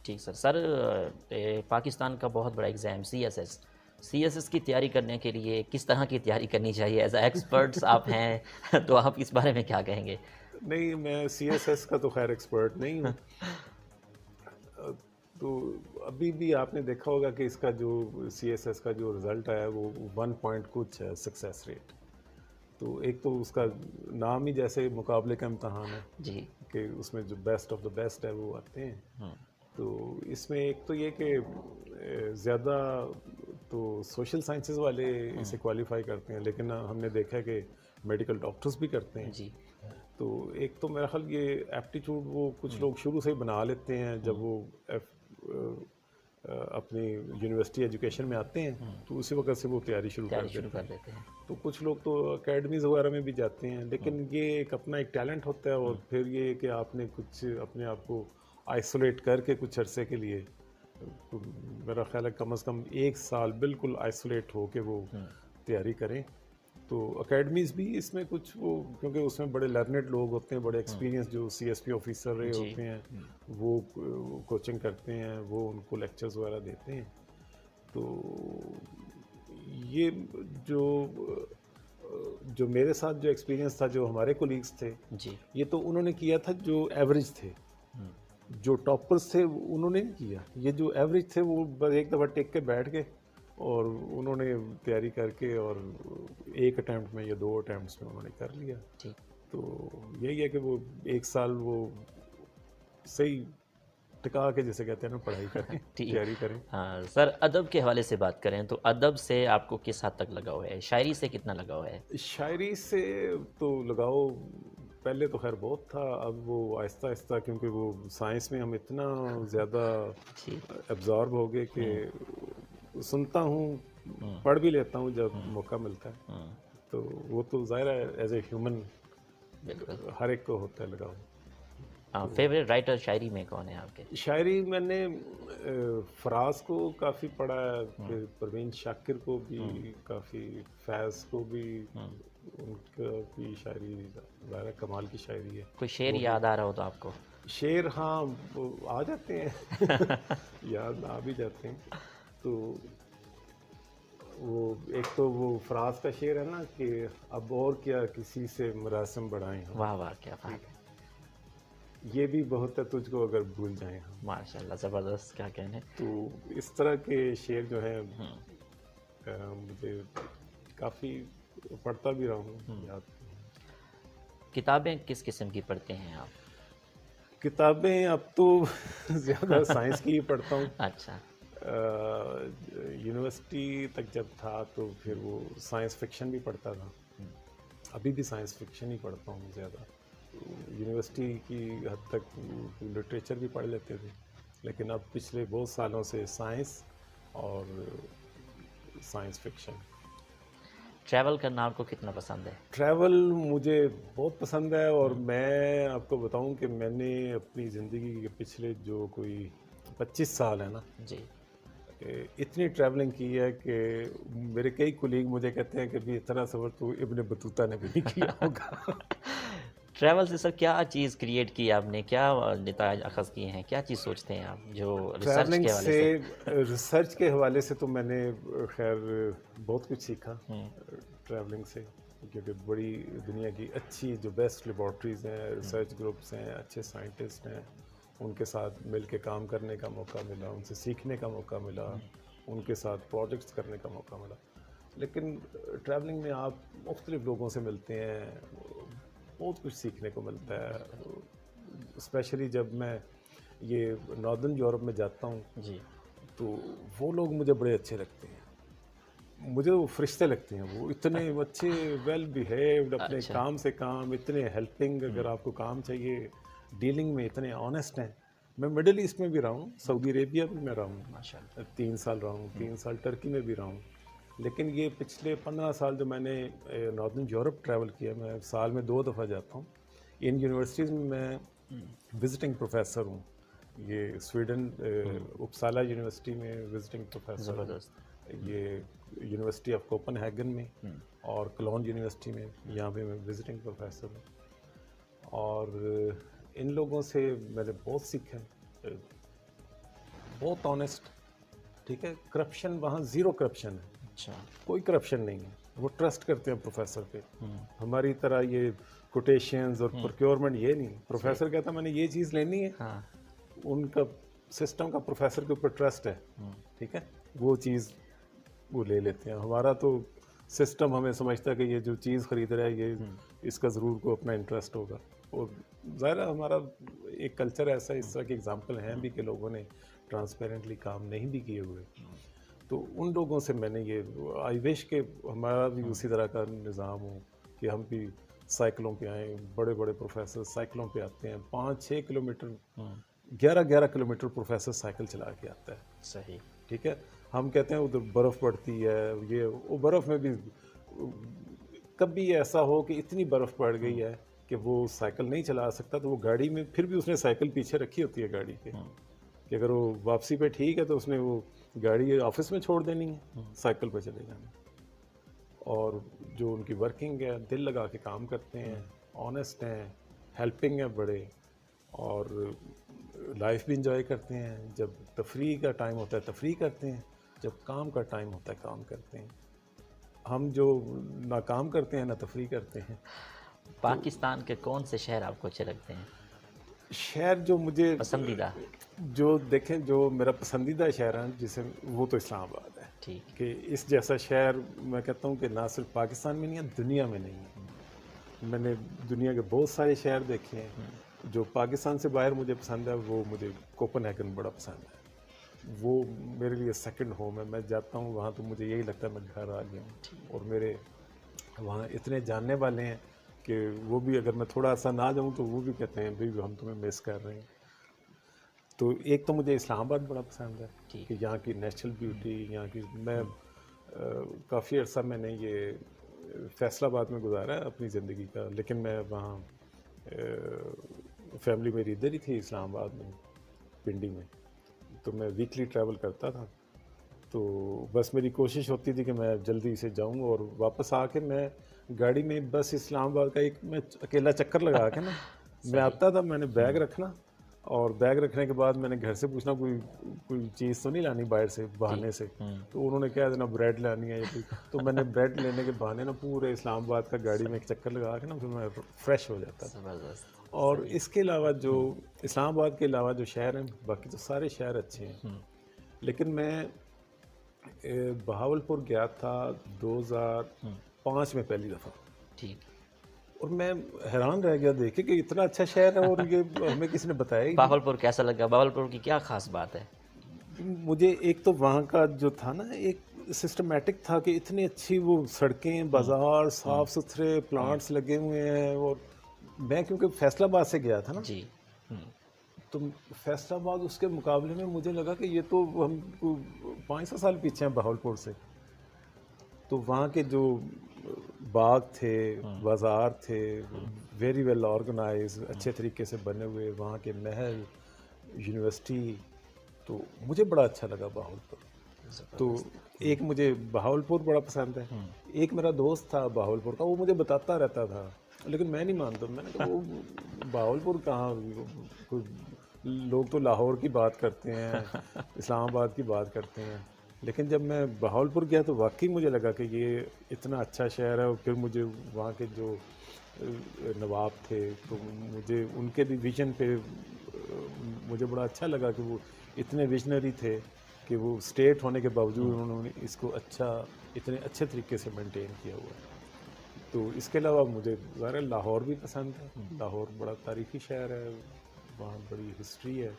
ٹھیک سر. پاکستان کا بہت بڑا ایگزام سی ایس ایس کی تیاری کرنے کے لیے کس طرح کی تیاری کرنی چاہیے؟ ایز اے ایکسپرٹس آپ ہیں تو آپ اس بارے میں کیا کہیں گے؟ نہیں, میں سی ایس ایس کا تو خیر ایکسپرٹ نہیں ہوں. تو ابھی بھی آپ نے دیکھا ہوگا کہ اس کا جو سی ایس ایس کا جو رزلٹ آیا وہ 1 پوائنٹ کچھ ہے سکسیس ریٹ. تو ایک تو اس کا نام ہی جیسے مقابلے کا امتحان ہے جی, کہ اس میں جو بیسٹ آف دا بیسٹ ہے وہ آتے ہیں. تو اس میں ایک تو یہ کہ زیادہ تو سوشل سائنسز والے اسے کوالیفائی کرتے ہیں, لیکن ہم نے دیکھا ہے کہ میڈیکل ڈاکٹرز بھی کرتے ہیں. جی, تو ایک تو میرا خیال یہ ایپٹیٹیوڈ وہ کچھ لوگ شروع سے ہی بنا لیتے ہیں جب وہ اپنی یونیورسٹی ایجوکیشن میں آتے ہیں, تو اسی وقت سے وہ تیاری شروع کر دیتے ہیں. تو کچھ لوگ تو اکیڈمیز وغیرہ میں بھی جاتے ہیں, لیکن یہ ایک اپنا ایک ٹیلنٹ ہوتا ہے, اور پھر یہ کہ آپ نے کچھ اپنے آپ کو آئسولیٹ کر کے کچھ عرصے کے لیے, میرا خیال ہے کم از کم 1 سال بالکل آئسولیٹ ہو کے وہ تیاری کریں. تو اکیڈمیز بھی اس میں کچھ وہ, کیونکہ اس میں بڑے لرنڈ لوگ ہوتے ہیں, بڑے ایکسپیرینس جو سی ایس پی آفیسر رہے ہوتے ہیں, وہ کوچنگ کرتے ہیں, وہ ان کو لیکچرز وغیرہ دیتے ہیں. تو یہ جو میرے ساتھ جو ایکسپیرینس تھا, جو ہمارے کولیگز تھے, یہ تو انہوں نے کیا تھا جو ایوریج تھے. جو ٹاپرز تھے انہوں نے نہیں کیا. یہ جو ایوریج تھے وہ بس ایک دفعہ ٹیک کے بیٹھ گئے اور انہوں نے تیاری کر کے اور 1 اٹیمپٹ میں یا 2 اٹیمپٹس میں انہوں نے کر لیا. تو یہی ہے کہ وہ 1 سال وہ صحیح ٹکا کے جیسے کہتے ہیں نا پڑھائی کریں, تیاری کریں. ہاں سر, ادب کے حوالے سے بات کریں تو ادب سے آپ کو کس حد تک لگاؤ ہے؟ شاعری سے کتنا لگاؤ ہے؟ شاعری سے تو لگاؤ پہلے تو خیر بہت تھا, اب وہ آہستہ آہستہ کیونکہ وہ سائنس میں ہم اتنا زیادہ ایبزارب ہو گئے کہ سنتا ہوں, پڑھ بھی لیتا ہوں جب موقع ملتا ہے. تو وہ تو ظاہر ہے ایز اے ہیومن ہر ایک کو ہوتا ہے لگاؤ. فیوریٹ رائٹر شاعری میں کون ہے آپ کے؟ شاعری میں نے فراز کو کافی پڑھا ہے, پھر پروین شاکر کو بھی کافی, فیض کو بھی, ان کا بھی شاعری ظاہر کمال کی شاعری ہے. کوئی شعر یاد آ رہا ہو تو آپ کو؟ شعر ہاں آ جاتے ہیں یاد آ بھی جاتے ہیں. تو وہ ایک تو وہ فراز کا شعر ہے نا کہ اب اور کیا کسی سے مراسم بڑھائیں ہم. واہ واہ, کیا بات ہے. یہ بھی بہت ہے تجھ کو اگر بھول جائیں ہم. ماشاء اللہ, زبردست, کیا کہنے. تو اس طرح کے شعر جو ہیں مجھے کافی پڑھتا بھی رہا ہوں. یاد کتابیں کس قسم کی پڑھتے ہیں آپ؟ کتابیں اب تو زیادہ سائنس کی ہی پڑھتا ہوں. اچھا. یونیورسٹی تک جب تھا تو پھر وہ سائنس فکشن بھی پڑھتا تھا. ابھی بھی سائنس فکشن ہی پڑھتا ہوں زیادہ. یونیورسٹی کی حد تک لٹریچر بھی پڑھ لیتے تھے, لیکن اب پچھلے بہت سالوں سے سائنس اور سائنس فکشن. ٹریول کرنا آپ کو کتنا پسند ہے؟ ٹریول مجھے بہت پسند ہے، اور میں آپ کو بتاؤں کہ میں نے اپنی زندگی کے پچھلے جو کوئی 25 سال ہے نا، جی اتنی ٹریولنگ کی ہے کہ میرے کئی کولیگ مجھے کہتے ہیں کہ بھی اتنا سفر تو ابن بطوطہ نے بھی نہیں کیا ہوگا۔ ٹریول سے سر کیا چیز کریٹ کی آپ نے، کیا نتائج اخذ کیے ہیں، کیا چیز سوچتے ہیں آپ جو ریسرچ ٹریولنگ کے حوالے سے، سے؟ ریسرچ کے حوالے سے تو میں نے خیر بہت کچھ سیکھا ٹریولنگ سے، کیونکہ بڑی دنیا کی اچھی جو بیسٹ لیبارٹریز ہیں، ریسرچ گروپس ہیں، اچھے سائنٹسٹ ہیں، ان کے ساتھ مل کے کام کرنے کا موقع ملا، ان سے سیکھنے کا موقع ملا، ان کے ساتھ پروجیکٹس کرنے کا موقع ملا۔ لیکن ٹریولنگ میں آپ مختلف لوگوں سے ملتے ہیں، بہت کچھ سیکھنے کو ملتا ہے، اسپیشلی جب میں یہ ناردرن یورپ میں جاتا ہوں جی تو وہ لوگ مجھے بڑے اچھے لگتے ہیں، مجھے وہ فرشتے لگتے ہیں، وہ اتنے اچھے، ویل بیہیوڈ، اپنے اچھا کام سے کام، اتنے ہیلپنگ، اگر آپ کو کام چاہیے ڈیلنگ میں اتنے آنیسٹ ہیں۔ میں مڈل ایسٹ میں بھی رہا ہوں، سعودی عربیہ میں میں رہا ہوں، ماشاء اللہ 3 سال رہا ہوں، 3 سال ٹرکی میں بھی رہا ہوں، لیکن یہ پچھلے 15 سال جو میں نے ناردرن یورپ ٹریول کیا، میں سال میں 2 دفعہ جاتا ہوں۔ ان یونیورسٹیز میں میں وزٹنگ پروفیسر ہوں، یہ سویڈن اپسالا یونیورسٹی میں وزٹنگ پروفیسر ہوں، زبردست۔ یہ یونیورسٹی آف کوپن ہیگن میں، اور کلون یونیورسٹی میں، یہاں پہ میں وزٹنگ پروفیسر ہوں۔ اور ان لوگوں سے میں نے بہت سیکھا ہے، بہت آنیسٹ، ٹھیک ہے، کرپشن وہاں زیرو کرپشن ہے، اچھا کوئی کرپشن نہیں ہے، وہ ٹرسٹ کرتے ہیں پروفیسر پہ۔ ہماری طرح یہ کوٹیشنز اور پروکیورمنٹ یہ نہیں، پروفیسر کہتا ہے میں نے یہ چیز لینی ہے، ہاں ان کا سسٹم کا پروفیسر کے اوپر ٹرسٹ ہے، ٹھیک ہے، وہ چیز وہ لے لیتے ہیں۔ ہمارا تو سسٹم ہمیں سمجھتا ہے کہ یہ جو چیز خرید رہا ہے یہ اس کا ضرور کو اپنا انٹرسٹ ہوگا، اور ظاہر ہے ہمارا ایک کلچر ایسا ہے، اس طرح کی اگزامپل ہیں بھی کہ لوگوں نے ٹرانسپیرنٹلی کام نہیں بھی کیے ہوئے، تو ان لوگوں سے میں نے یہ آئی وش کہ ہمارا بھی اسی طرح کا نظام ہو کہ ہم بھی سائیکلوں پہ آئیں، بڑے بڑے پروفیسر سائیکلوں پہ آتے ہیں، 5-6 کلومیٹر، 11 کلومیٹر پروفیسر سائیکل چلا کے آتا ہے، صحیح، ٹھیک ہے۔ ہم کہتے ہیں ادھر برف پڑتی ہے، یہ وہ برف میں بھی کبھی ایسا ہو کہ اتنی برف پڑ گئی ہے کہ وہ سائیکل نہیں چلا سکتا، تو وہ گاڑی میں پھر بھی اس نے سائیکل پیچھے رکھی ہوتی ہے گاڑی کے، کہ اگر وہ واپسی پہ ٹھیک ہے تو اس نے وہ گاڑی آفس میں چھوڑ دینی ہے، سائیکل پہ چلے جانا۔ اور جو ان کی ورکنگ ہے، دل لگا کے کام کرتے ہیں، آنیسٹ ہیں، ہیلپنگ ہیں بڑے، اور لائف بھی انجوائے کرتے ہیں، جب تفریح کا ٹائم ہوتا ہے تفریح کرتے ہیں، جب کام کا ٹائم ہوتا ہے کام کرتے ہیں۔ ہم جو نہ کام کرتے ہیں نہ تفریح کرتے ہیں۔ پاکستان کے کون سے شہر آپ کو اچھے لگتے ہیں، شہر جو مجھے پسندیدہ؟ جو دیکھیں جو میرا پسندیدہ شہر ہے جسے، وہ تو اسلام آباد ہے، ٹھیک، کہ اس جیسا شہر میں کہتا ہوں کہ نہ صرف پاکستان میں نہیں ہے، دنیا میں نہیں ہے۔ میں نے دنیا کے بہت سارے شہر دیکھے ہیں، جو پاکستان سے باہر مجھے پسند ہے وہ مجھے کوپن ہیگن بڑا پسند ہے، وہ میرے لیے سیکنڈ ہوم ہے، میں جاتا ہوں وہاں تو مجھے یہی لگتا ہے میں گھر آ گیا ہوں، اور میرے وہاں اتنے جاننے والے ہیں کہ وہ بھی اگر میں تھوڑا سا نہ جاؤں تو وہ بھی کہتے ہیں بھائی ہم تمہیں مس کر رہے ہیں۔ تو ایک تو مجھے اسلام آباد بڑا پسند ہے کہ یہاں کی نیچرل بیوٹی، یہاں کی، میں کافی عرصہ میں نے یہ فیصل آباد میں گزارا ہے اپنی زندگی کا، لیکن میں وہاں فیملی میری ادھر ہی تھی اسلام آباد میں، پنڈی میں، تو میں ویکلی ٹریول کرتا تھا، تو بس میری کوشش ہوتی تھی کہ میں جلدی سے جاؤں، اور واپس آ کے میں گاڑی میں بس اسلام آباد کا ایک میں اکیلا چکر لگا کے نا میں آتا تھا، میں نے بیگ رکھنا، اور بیگ رکھنے کے بعد میں نے گھر سے پوچھنا کوئی چیز تو نہیں لانی باہر سے بہانے سے، تو انہوں نے کہا دینا بریڈ لانی ہے یا کوئی، تو میں نے بریڈ لینے کے بہانے نا پورے اسلام آباد کا گاڑی میں ایک چکر لگا کے نا پھر میں فریش ہو جاتا تھا۔ زبردست۔ اور اس کے علاوہ جو اسلام آباد کے علاوہ جو شہر ہیں باقی تو سارے شہر اچھے ہیں، لیکن میں بہاولپور گیا تھا 2005 میں پہلی دفعہ، ٹھیک، اور میں حیران رہ گیا دیکھے کہ اتنا اچھا شہر ہے اور یہ ہمیں کسی نے بتایا ہی نہیں۔ باولپور کیسا لگا؟ باولپور کی کیا خاص بات ہے؟ مجھے ایک تو وہاں کا جو تھا نا ایک سسٹمیٹک تھا کہ اتنی اچھی وہ سڑکیں، بازار صاف ستھرے، پلانٹس لگے ہوئے ہیں، اور میں کیونکہ فیصل آباد سے گیا تھا نا، جی، تو فیصل آباد اس کے مقابلے میں مجھے لگا کہ یہ تو ہم 500 سال پیچھے ہیں بہاولپور سے، تو وہاں کے جو باغ تھے، بازار تھے، ویری ویل آرگنائز، اچھے طریقے سے بنے ہوئے، وہاں کے محل، یونیورسٹی. تو مجھے بڑا اچھا لگا بہاولپور. تو ایک مجھے بہاولپور بڑا پسند ہے. ایک میرا دوست تھا بہاولپور کا، وہ مجھے بتاتا رہتا تھا لیکن میں نہیں مانتا. میں نے کہا وہ بہاولپور کہاں، لوگ تو لاہور کی بات کرتے ہیں، اسلام آباد کی بات کرتے ہیں. لیکن جب میں بہاولپور گیا تو واقعی مجھے لگا کہ یہ اتنا اچھا شہر ہے. اور پھر مجھے وہاں کے جو نواب تھے تو مجھے ان کے بھی ویژن پہ مجھے بڑا اچھا لگا کہ وہ اتنے ویژنری تھے کہ وہ اسٹیٹ ہونے کے باوجود انہوں نے اس کو اتنے اچھے طریقے سے مینٹین کیا ہوا ہے. تو اس کے علاوہ مجھے ظاہر لاہور بھی پسند ہے. لاہور بڑا تاریخی شہر ہے، وہاں بڑی ہسٹری ہے.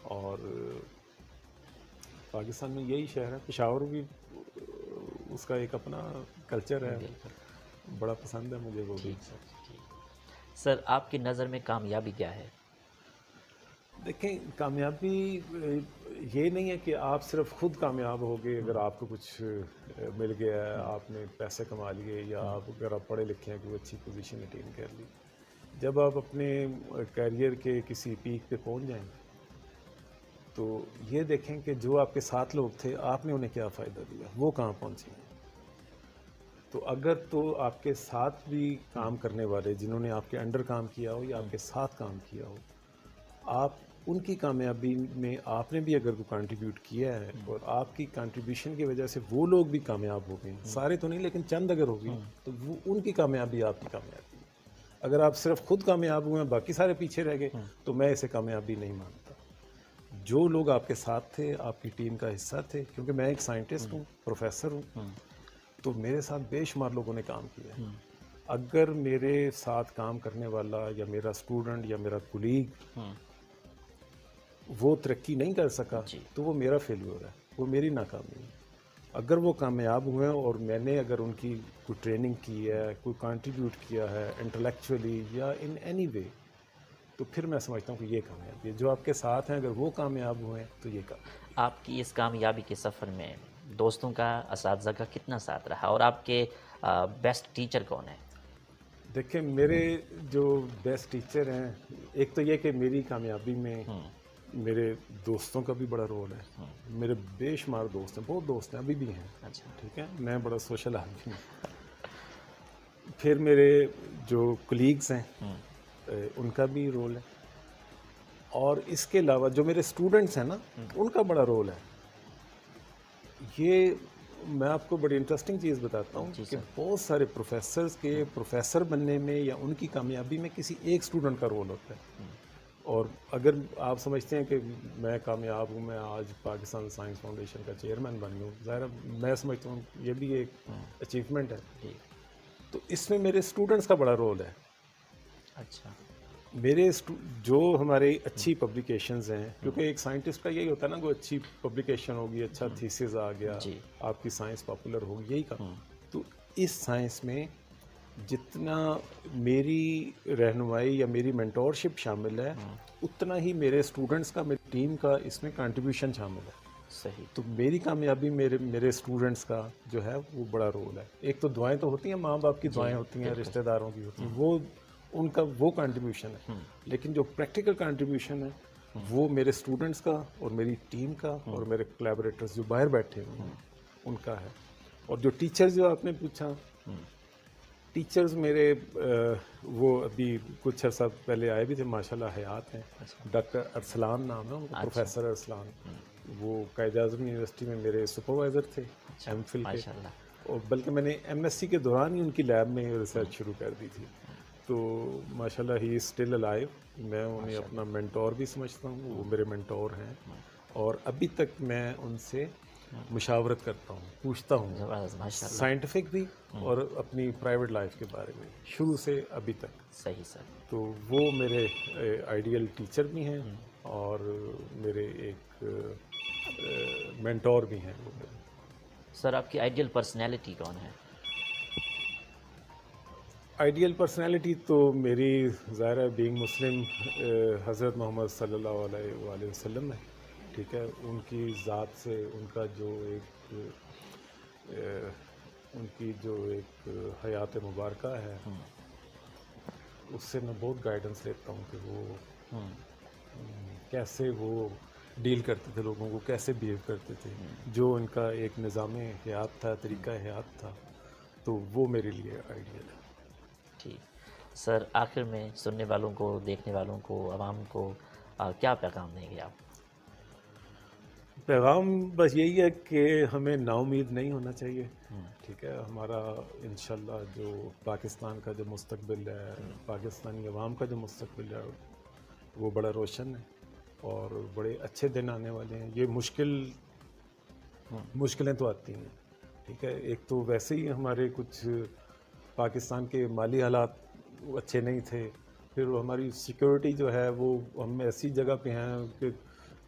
اور پاکستان میں یہی شہر ہے. پشاور بھی اس کا ایک اپنا کلچر ہے، بڑا پسند ہے مجھے وہ بھی. سر آپ کی نظر میں کامیابی کیا ہے؟ دیکھیں، کامیابی یہ نہیں ہے کہ آپ صرف خود کامیاب ہو گئے اگر آپ کو کچھ مل گیا ہے، آپ نے پیسے کما لیے، یا آپ اگر آپ پڑھے لکھے ہیں کہ وہ اچھی پوزیشن اٹین کر لی. جب آپ اپنے کیریئر کے کسی پیک پہ پہنچ جائیں تو یہ دیکھیں کہ جو آپ کے ساتھ لوگ تھے آپ نے انہیں کیا فائدہ دیا، وہ کہاں پہنچے ہیں. تو اگر تو آپ کے ساتھ بھی کام کرنے والے جنہوں نے آپ کے انڈر کام کیا ہو یا آپ کے ساتھ کام کیا ہو، آپ ان کی کامیابی میں آپ نے بھی اگر کوئی کنٹریبیوٹ کیا ہے اور آپ کی کنٹریبیوشن کی وجہ سے وہ لوگ بھی کامیاب ہو گئے، سارے تو نہیں لیکن چند اگر ہو گئی، تو وہ ان کی کامیابی آپ کی کامیابی ہے. اگر آپ صرف خود کامیاب ہوئے ہیں باقی سارے پیچھے رہ گئے تو میں اسے کامیابی نہیں مانتا. جو لوگ آپ کے ساتھ تھے، آپ کی ٹیم کا حصہ تھے، کیونکہ میں ایک سائنٹسٹ ہوں، پروفیسر ہوں، تو میرے ساتھ بے شمار لوگوں نے کام کیا ہے. اگر میرے ساتھ کام کرنے والا یا میرا اسٹوڈنٹ یا میرا کولیگ وہ ترقی نہیں کر سکا تو وہ میرا فیلیور ہے، وہ میری ناکامی ہے. اگر وہ کامیاب ہوئے ہیں اور میں نے اگر ان کی کوئی ٹریننگ کی ہے، کوئی کنٹریبیوٹ کیا ہے انٹلیکچولی یا ان اینی وے، تو پھر میں سمجھتا ہوں کہ یہ کامیابی ہے. جو آپ کے ساتھ ہیں اگر وہ کامیاب ہوئے ہیں تو یہ کامیابی. آپ کی اس کامیابی کے سفر میں دوستوں کا، اساتذہ کا کتنا ساتھ رہا، اور آپ کے بیسٹ ٹیچر کون ہیں؟ دیکھیں، میرے جو بیسٹ ٹیچر ہیں، ایک تو یہ کہ میری کامیابی میں میرے دوستوں کا بھی بڑا رول ہے. میرے بے شمار دوست ہیں، بہت دوست ہیں، ابھی بھی ہیں. اچھا، ٹھیک ہے، میں بڑا سوشل آدمی ہوں. پھر میرے جو کلیگز ہیں ان کا بھی رول ہے. اور اس کے علاوہ جو میرے اسٹوڈنٹس ہیں نا، ان کا بڑا رول ہے. یہ میں آپ کو بڑی انٹرسٹنگ چیز بتاتا ہوں کہ بہت سارے پروفیسرز کے پروفیسر بننے میں یا ان کی کامیابی میں کسی ایک اسٹوڈنٹ کا رول ہوتا ہے. اور اگر آپ سمجھتے ہیں کہ میں کامیاب ہوں، میں آج پاکستان سائنس فاؤنڈیشن کا چیئرمین بن گیا ہوں، ظاہر میں سمجھتا ہوں یہ بھی ایک اچیومنٹ ہے. تو اس میں میرے اسٹوڈنٹس کا بڑا رول ہے. اچھا، میرے جو ہمارے اچھی پبلیکیشنز ہیں، کیونکہ ایک سائنٹسٹ کا یہی ہوتا ہے نا، کوئی اچھی پبلیکیشن ہوگی، اچھا تھیسز آ گیا، آپ کی سائنس پاپولر ہوگی، یہی کا. تو اس سائنس میں جتنا میری رہنمائی یا میری مینٹورشپ شامل ہے، اتنا ہی میرے اسٹوڈنٹس کا، میری ٹیم کا اس میں کنٹریبیوشن شامل ہے. صحیح. تو میری کامیابی میرے اسٹوڈنٹس کا جو ہے وہ بڑا رول ہے. ایک تو دعائیں تو ہوتی ہیں، ماں باپ کی دعائیں ہوتی ہیں، رشتہ داروں کی ہوتی ہیں، وہ ان کا وہ کنٹریبیوشن ہے. لیکن جو پریکٹیکل کنٹریبیوشن ہے وہ میرے اسٹوڈنٹس کا اور میری ٹیم کا اور میرے کولیبریٹرز جو باہر بیٹھے ہوئے ہیں ان کا ہے. اور جو ٹیچرز جو آپ نے پوچھا، ٹیچرز میرے وہ ابھی کچھ عرصہ پہلے آئے بھی تھے، ماشاءاللہ حیات ہیں. ڈاکٹر ارسلان نام ہے ان کا، پروفیسر ارسلان. وہ قائد اعظم یونیورسٹی میں میرے سپروائزر تھے ایم فل کے. اور بلکہ میں نے ایم ایس سی کے دوران ہی ان کی لیب میں ریسرچ شروع کر دی تھی. تو ماشاءاللہ ہی از اسٹل الائیو. میں انہیں اپنا مینٹور بھی سمجھتا ہوں، وہ میرے مینٹور ہیں. اور ابھی تک میں ان سے مشاورت کرتا ہوں، پوچھتا ہوں، سائنٹیفک بھی اور اپنی پرائیویٹ لائف کے بارے میں، شروع سے ابھی تک. صحیح سر. تو وہ میرے آئیڈیل ٹیچر بھی ہیں اور میرے ایک مینٹور بھی ہیں. وہ میرے. سر آپ کی آئیڈیل پرسنالٹی کون ہے؟ آئیڈیل پرسنالٹی تو میری ظاہر ہے بینگ مسلم حضرت محمد صلی اللہ علیہ وآلہ وسلم ہے. ٹھیک ہے، ان کی ذات سے، ان کا جو ایک ان کی جو ایک حیات مبارکہ ہے اس سے میں بہت گائیڈنس لیتا ہوں کہ وہ کیسے وہ ڈیل کرتے تھے لوگوں کو, کیسے بیہیو کرتے تھے, جو ان کا ایک نظام حیات تھا, طریقہ حیات تھا, تو وہ میرے لیے آئیڈیل ہے. ٹھیک سر, آخر میں سننے والوں کو, دیکھنے والوں کو, عوام کو کیا پیغام دیں گے آپ؟ پیغام بس یہی ہے کہ ہمیں نا امید نہیں ہونا چاہیے. ٹھیک ہے, ہمارا انشاءاللہ جو پاکستان کا جو مستقبل ہے, پاکستانی عوام کا جو مستقبل ہے, وہ بڑا روشن ہے اور بڑے اچھے دن آنے والے ہیں. یہ مشکلیں تو آتی ہیں, ٹھیک ہے, ایک تو ویسے ہی ہمارے کچھ پاکستان کے مالی حالات اچھے نہیں تھے, پھر ہماری سیکورٹی جو ہے وہ ہم ایسی جگہ پہ ہیں کہ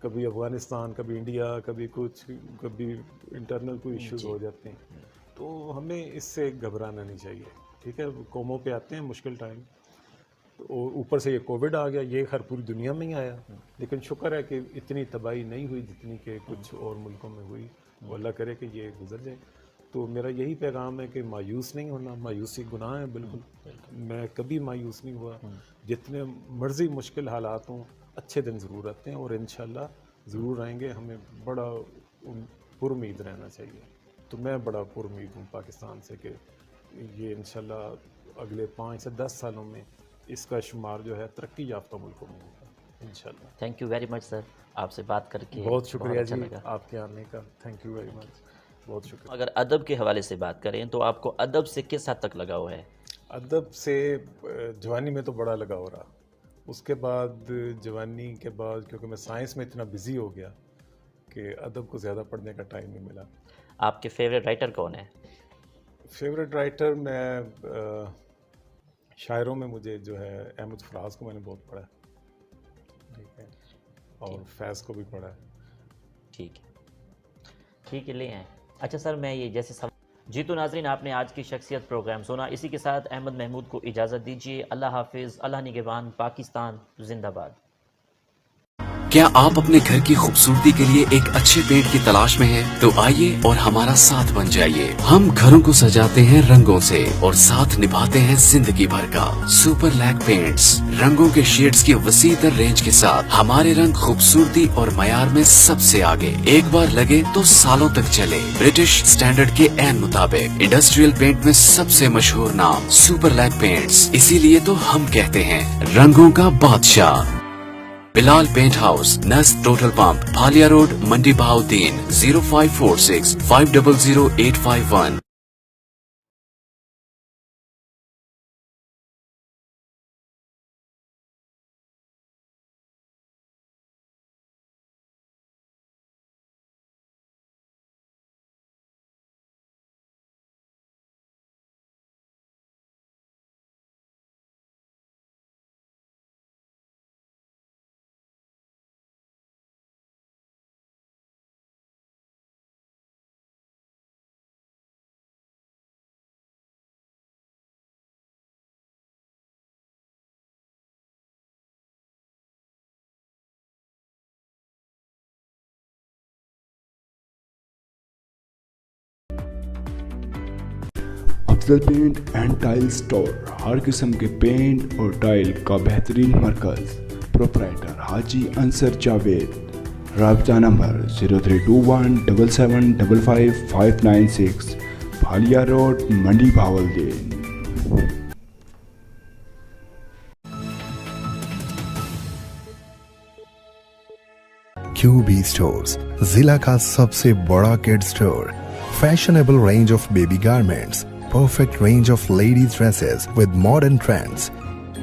کبھی افغانستان, کبھی انڈیا, کبھی کچھ, کبھی انٹرنل کوئی ایشوز ہو جاتے ہیں, تو ہمیں اس سے گھبرانا نہیں چاہیے. ٹھیک ہے, قوموں پہ آتے ہیں مشکل ٹائم, اور اوپر سے یہ کووڈ آ گیا, یہ ہر پوری دنیا میں ہی آیا, لیکن شکر ہے کہ اتنی تباہی نہیں ہوئی جتنی کہ کچھ اور ملکوں میں ہوئی. وہ اللہ کرے کہ یہ گزر جائے. تو میرا یہی پیغام ہے کہ مایوس نہیں ہونا. مایوسی گناہ ہے بالکل, میں کبھی مایوس نہیں ہوا. جتنے مرضی مشکل حالات ہوں, اچھے دن ضرور آتے ہیں اور انشاءاللہ ضرور آئیں گے. ہمیں بڑا پر امید رہنا چاہیے. تو میں بڑا پر امید ہوں پاکستان سے کہ یہ انشاءاللہ اگلے 5 سے 10 سالوں میں اس کا شمار جو ہے ترقی یافتہ ملکوں میں ہوگا انشاءاللہ. تھینک یو ویری مچ سر, آپ سے بات کر کے بہت شکریہ اچھا جی لگا. آپ کے آنے کا. تھینک یو ویری مچ, بہت شکریہ. اگر ادب کے حوالے سے بات کریں تو آپ کو ادب سے کس حد تک لگاؤ ہے؟ ادب سے جوانی میں تو بڑا لگاؤ رہا. اس کے بعد جوانی کے بعد کیونکہ میں سائنس میں اتنا بزی ہو گیا کہ ادب کو زیادہ پڑھنے کا ٹائم نہیں ملا. آپ کے فیوریٹ رائٹر کون ہے؟ فیوریٹ رائٹر میں شاعروں میں مجھے جو ہے احمد فراز کو میں نے بہت پڑھا ہے, ٹھیک ہے, اور فیض کو بھی پڑھا ہے. ٹھیک ہے, لے آئیں. اچھا سر, میں یہ جیسے جی تو ناظرین, آپ نے آج کی شخصیت پروگرام سنا. اسی کے ساتھ احمد محمود کو اجازت دیجیے. اللہ حافظ, اللہ نگہبان. پاکستان زندہ باد. کیا آپ اپنے گھر کی خوبصورتی کے لیے ایک اچھے پینٹ کی تلاش میں ہیں؟ تو آئیے اور ہمارا ساتھ بن جائیے. ہم گھروں کو سجاتے ہیں رنگوں سے اور ساتھ نبھاتے ہیں زندگی بھر کا. سپر لیک پینٹس, رنگوں کے شیڈز کی وسیع تر رینج کے ساتھ ہمارے رنگ خوبصورتی اور معیار میں سب سے آگے. ایک بار لگے تو سالوں تک چلے. برٹش سٹینڈرڈ کے عین مطابق انڈسٹریل پینٹ میں سب سے مشہور نام سپر لیک پینٹس. اسی لیے تو ہم کہتے ہیں رنگوں کا بادشاہ. بلال پینٹ ہاؤس, نسٹ total pump, Bhalia road, Mandi Bahauddin. 0546 500 851. Afzal paint and tile store, ہر قسم کے پینٹ اور ٹائل کا بہترین مرکز. پروپرائٹر حاجی انصر جاوید. رابطہ نمبر 0321775556, بھالیا روڈ, منڈی بہاولدین. QB Stores, ضلع کا سب سے بڑا kid store. Fashionable range of baby garments, perfect range of ladies dresses with modern trends,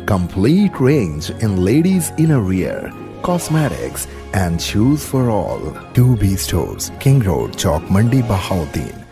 complete range in ladies innerwear, cosmetics and shoes for all. QB Stores, King Road, Chowk Mandi, Bahauddin.